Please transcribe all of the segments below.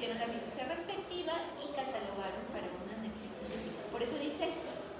hicieron la biopsia respectiva y catalogaron para una nefritis rútica. Por eso dice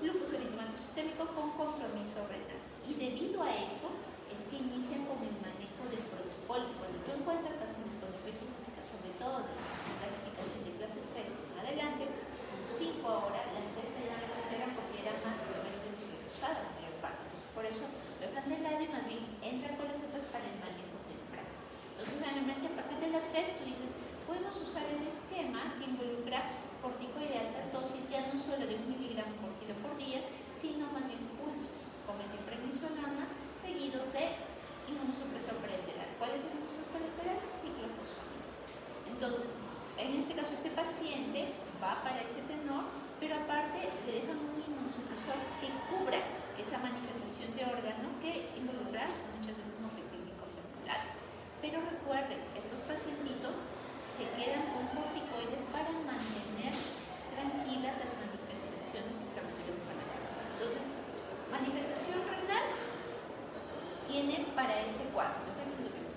lupus eritematoso sistémico con compromiso renal. Y debido a eso es que inician con el manejo del protocolo. Cuando tú encuentras pacientes con nefritis rútica, sobre todo de clasificación de clase 3 en adelante, son 5 ahora, la sexta ya no la consideran porque era más glomerulosclerosada la mayor parte. Entonces, por eso lo dejan de lado y más bien entran con las otras para el manejo temprano. Entonces, realmente a partir de la 3 tú dices, podemos usar el esquema que involucra corticoide de altas dosis, ya no solo de 1 miligramo por kilo por día, sino más bien pulsos, como el prednisolona, seguidos de inmunosupresor parenteral. ¿Cuál es el inmunosupresor parenteral? Ciclofosfamida. Entonces, en este caso, este paciente va para ese tenor, pero aparte le dejan un inmunosupresor que cubra esa manifestación de órgano que involucra muchas veces mofetílico femoral. Pero recuerden, estos pacientitos se quedan con corticoides para mantener tranquilas las manifestaciones inflamatorias inflamatorias. Entonces, manifestación renal tiene para ese cuadro.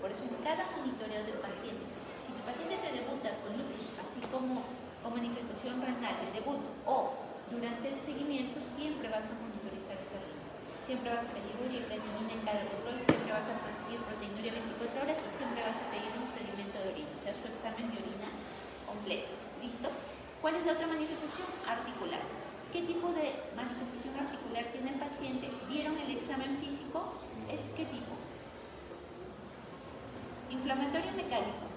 Por eso en cada monitoreo del paciente, si tu paciente te debuta con lupus, así como con manifestación renal de debut o durante el seguimiento, siempre vas a monitorizar esa línea. Siempre vas a pedir urea y creatinina en cada control, siempre vas a pedir proteinuria 24 horas y siempre vas a pedir un sedimento de orina, o sea, su examen de orina completo. ¿Listo? ¿Cuál es la otra manifestación? Articular. ¿Qué tipo de manifestación articular tiene el paciente? ¿Vieron el examen físico? ¿Es qué tipo? Inflamatorio mecánico.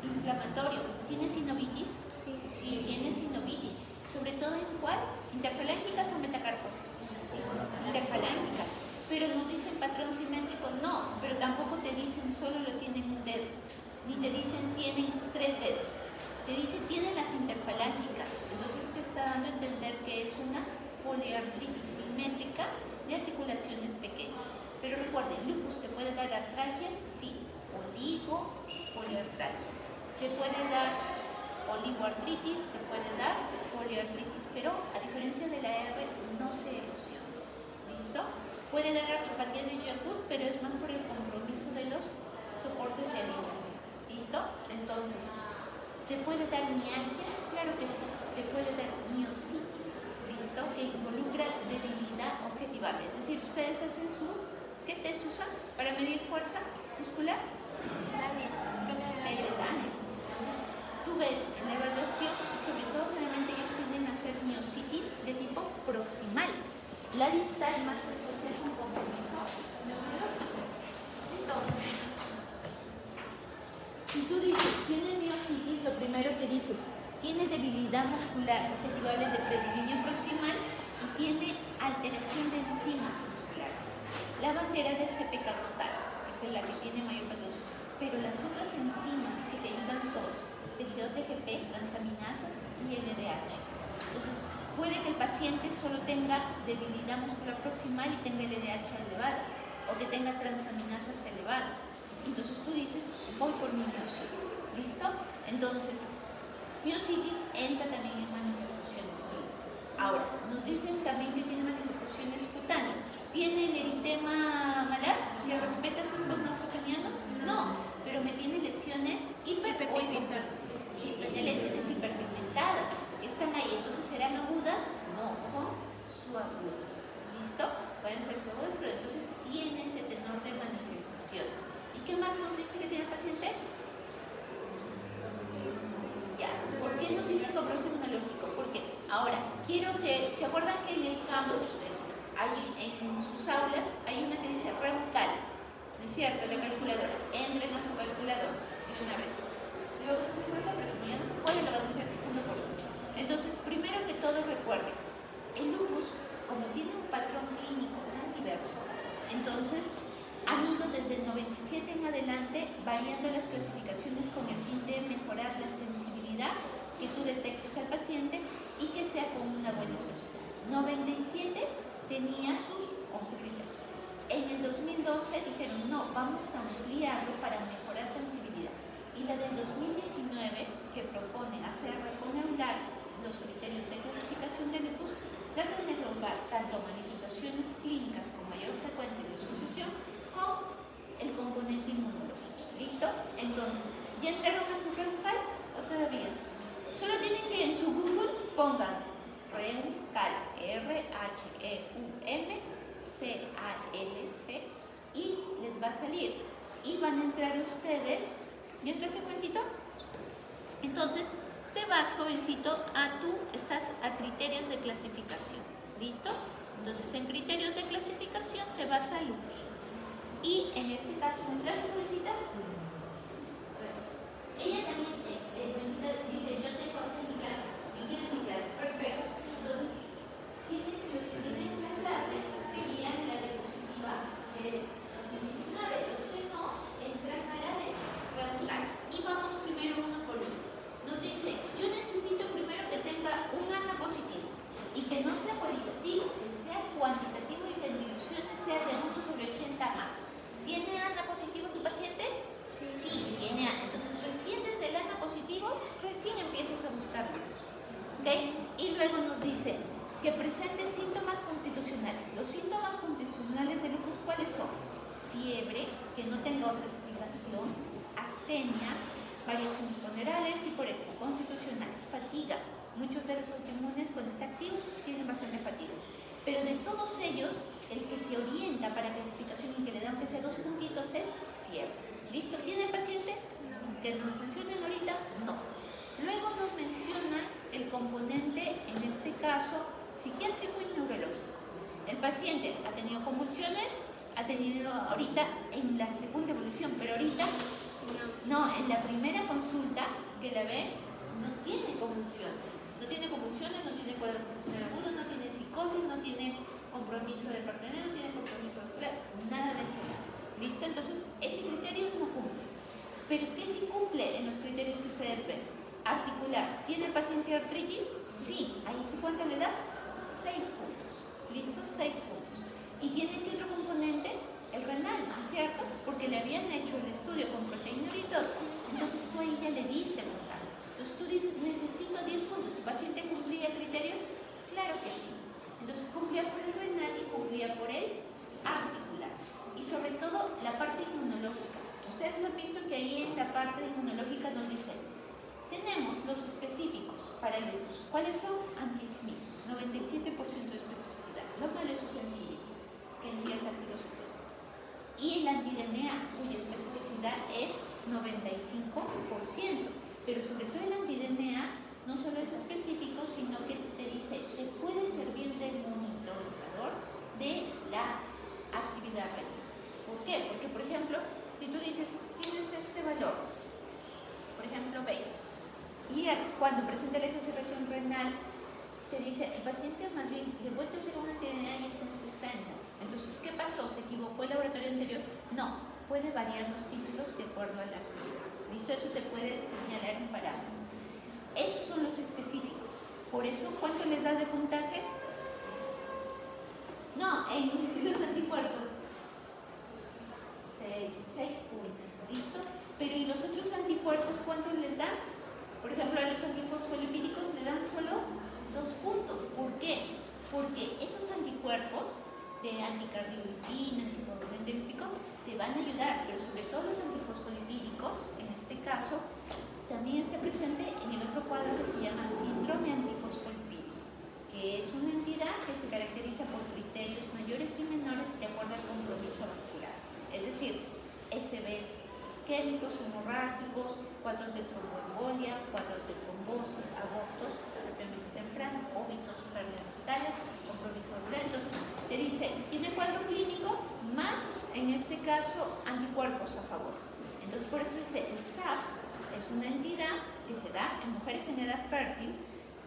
Inflamatorio. ¿Tiene sinovitis? Sí, tiene sinovitis. ¿Sobre todo en cuál? ¿Interfalángicas o metacarpo? Interfalángicas. Pero nos dicen patrón simétrico, no, pero tampoco te dicen solo lo tienen un dedo, ni te dicen tienen 3 dedos. Te dice tienen las interfalángicas. Entonces te está dando a entender que es una poliartritis simétrica de articulaciones pequeñas. Pero recuerden, lupus te puede dar artralgias, sí, poliartralgias. Te puede dar oligoartritis, te puede dar poliartritis, pero a diferencia de la R no se erosiona. ¿Listo? Puede dar artropatía de Charcot, pero es más por el compromiso de los soportes de alineación. ¿Listo? Entonces, ¿te puede dar mialgias? Claro que sí. Te puede dar miositis, ¿listo? Que involucra debilidad objetivable. Es decir, ustedes hacen ¿qué test usan para medir fuerza muscular? Danes. Entonces, tú ves en la evaluación y sobre todo generalmente ellos tienden a hacer miositis de tipo proximal. La distal más se asocia con compromiso neurológico. Entonces, si tú dices, tiene miositis, lo primero que dices, tiene debilidad muscular objetivable de predilineo proximal y tiene alteración de enzimas musculares. La bandera de CPK total, esa es la que tiene mayor patología, pero las otras enzimas que te ayudan son tejido TGP, transaminasas y LDH. Entonces, puede que el paciente solo tenga debilidad muscular proximal y tenga LDH elevada, o que tenga transaminasas elevadas. Entonces tú dices, voy por mi miositis. ¿Listo? Entonces, miositis entra también en manifestaciones clínicas. Ahora, nos dicen también que tiene manifestaciones cutáneas. ¿Tiene el eritema malar que respeta sus nasogenianos? No, pero me tiene lesiones tiene lesiones hiperpigmentadas. Están ahí, entonces ¿serán agudas? No, son subagudas. ¿Listo? Pueden ser subagudas, pero entonces tiene ese tenor de manifestaciones. ¿Y qué más nos dice que tiene el paciente? Ya, ¿por qué nos dice compromiso inmunológico? Porque ahora, quiero que, ¿se acuerdan que en el campus, en sus aulas, hay una que dice REUCAL? ¿No es cierto? La calculadora. Entren a su calculadora de una vez. Luego se recuerda, pero como ya no se puede, lo van a hacer uno por uno. Entonces, primero que todo, recuerden, el lupus, como tiene un patrón clínico tan diverso, entonces han ido desde el 97 en adelante variando las clasificaciones con el fin de mejorar la sensibilidad que tú detectes al paciente y que sea con una buena especificidad. 97 tenía sus 11 criterios. En el 2012 dijeron, no, vamos a ampliarlo para mejorar sensibilidad. Y la del 2019, que propone hacer reformular los criterios de clasificación de lupus, tratan de englobar tanto manifestaciones clínicas con mayor frecuencia de asociación con el componente inmunológico. ¿Listo? Entonces, ¿Ya entraron a su REUNCAL o todavía? Solo tienen que en su Google pongan REUNCAL, RHEUMCALC, y les va a salir. Y van a entrar ustedes. ¿Ya entraste, jovencito? Entonces, te vas, jovencito, estás a criterios de clasificación. ¿Listo? Entonces, en criterios de clasificación te vas a lupus. Y en este caso, ¿entraste, jovencita? Ella también, dice, yo tengo mi clase. ¿Y quién es mi clase? Perfecto. Entonces, los que tienen una clase seguirían la diapositiva de 2019. Los que no, entran a la de REUNCAL. Y vamos primero uno por uno. Nos dice, yo necesito primero que tenga un ANA positivo y que no sea cualitativo, que sea cuantitativo y que en diluciones sea de 1/80 más. ¿Tiene ANA positivo tu paciente? Sí, tiene ANA. Entonces, recién desde el ANA positivo, recién empiezas a buscar lupus. ¿Ok? Y luego nos dice que presente síntomas constitucionales. Los síntomas constitucionales de lupus, ¿cuáles son? Fiebre, que no tenga otra explicación, astenia, variaciones ponderales y por eso constitucionales, fatiga. Muchos de los autoinmunes cuando está activo tienen bastante fatiga. Pero de todos ellos, el que te orienta para clasificación y que le da aunque sea 2 puntitos es fiebre. ¿Listo? ¿Tiene el paciente? Que nos mencionen ahorita, no. Luego nos menciona el componente, en este caso, psiquiátrico y neurológico. El paciente ha tenido convulsiones, ha tenido ahorita en la segunda evolución, pero ahorita no, en la primera consulta que la ve, no tiene convulsiones. No tiene convulsiones, no tiene cuadro funcional agudo, no tiene psicosis, no tiene compromiso de partenero, no tiene compromiso vascular, nada de eso. ¿Listo? Entonces, ese criterio no cumple. ¿Pero qué sí cumple en los criterios que ustedes ven? Articular. ¿Tiene el paciente artritis? Sí. ¿Ahí tú cuánto le das? 6 puntos. ¿Listo? 6 puntos. ¿Y tiene qué otro componente? El renal, ¿no es cierto? Porque le habían hecho el estudio con proteína y todo. Entonces tú ahí ya le diste puntaje. Entonces tú dices, necesito 10 puntos. ¿Tu paciente cumplía el criterio? Claro que sí. Entonces cumplía por el renal y cumplía por el articular. Y sobre todo la parte inmunológica. Ustedes han visto que ahí en la parte inmunológica nos dice, tenemos los específicos para el lupus. ¿Cuáles son? Anti-Smith, 97% de especificidad. Lo malo es su sensibilidad, que envía casi los 70%. Y el anti-DNA, cuya especificidad es 95%. Pero sobre todo el anti-DNA no solo es específico, sino que te dice, te puede servir de monitorizador de la actividad renal. ¿Por qué? Porque, por ejemplo, si tú dices, tienes este valor, por ejemplo, 20, y cuando presenta la exacerbación renal, te dice, el paciente más bien le vuelve a hacer una anti-DNA y está en 60. Entonces, ¿qué pasó? ¿Se equivocó el laboratorio anterior? No, puede variar los títulos de acuerdo a la actividad. ¿Listo? Eso te puede señalar un parámetro. Esos son los específicos. Por eso, ¿cuánto les da de puntaje? No, en los anticuerpos. 6 puntos. ¿Listo? Pero ¿y los otros anticuerpos cuánto les dan? Por ejemplo, a los antifosfolipídicos le dan solo 2 puntos. ¿Por qué? Porque esos anticuerpos de anticardiolipina, anticoagulante te van a ayudar, pero sobre todo los antifosfolipídicos, en este caso, también está presente en el otro cuadro que se llama síndrome antifosfolipídico, que es una entidad que se caracteriza por criterios mayores y menores de acuerdo al compromiso vascular. Es decir, SBs isquémicos, hemorrágicos, cuadros de tromboembolia, cuadros de trombosis, abortos, relativamente temprano, óbitos, pérdida dental, compromiso vascular. Entonces, te dice, tiene cuadro clínico más, en este caso, anticuerpos a favor. Entonces, por eso dice, el SAF es una entidad que se da en mujeres en edad fértil,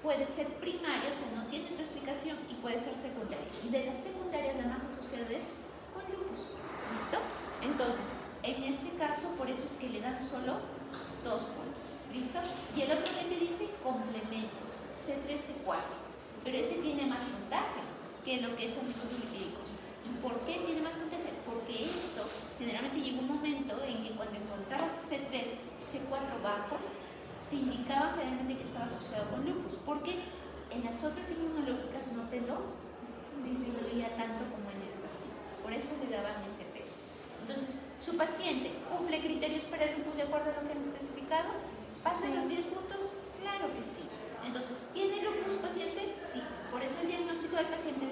puede ser primaria, o sea, no tiene otra explicación, y puede ser secundaria. Y de las secundarias, la más asociada es con lupus. ¿Listo? Entonces, en este caso, por eso es que le dan solo 2 puntos. ¿Listo? Y el otro que te dice complementos, C3, C4. Pero ese tiene más puntaje que lo que es antifosfolipídicos. ¿Y por qué tiene más puntaje? Porque esto generalmente llega un momento en que cuando encontrabas C3, C4 bajos, te indicaba generalmente que estaba asociado con lupus. Porque en las otras inmunológicas no te lo disminuía tanto como en esta sí. Por eso le daban ese peso. Entonces, su paciente cumple criterios para el lupus de acuerdo a lo que han especificado, pasan los 10 puntos,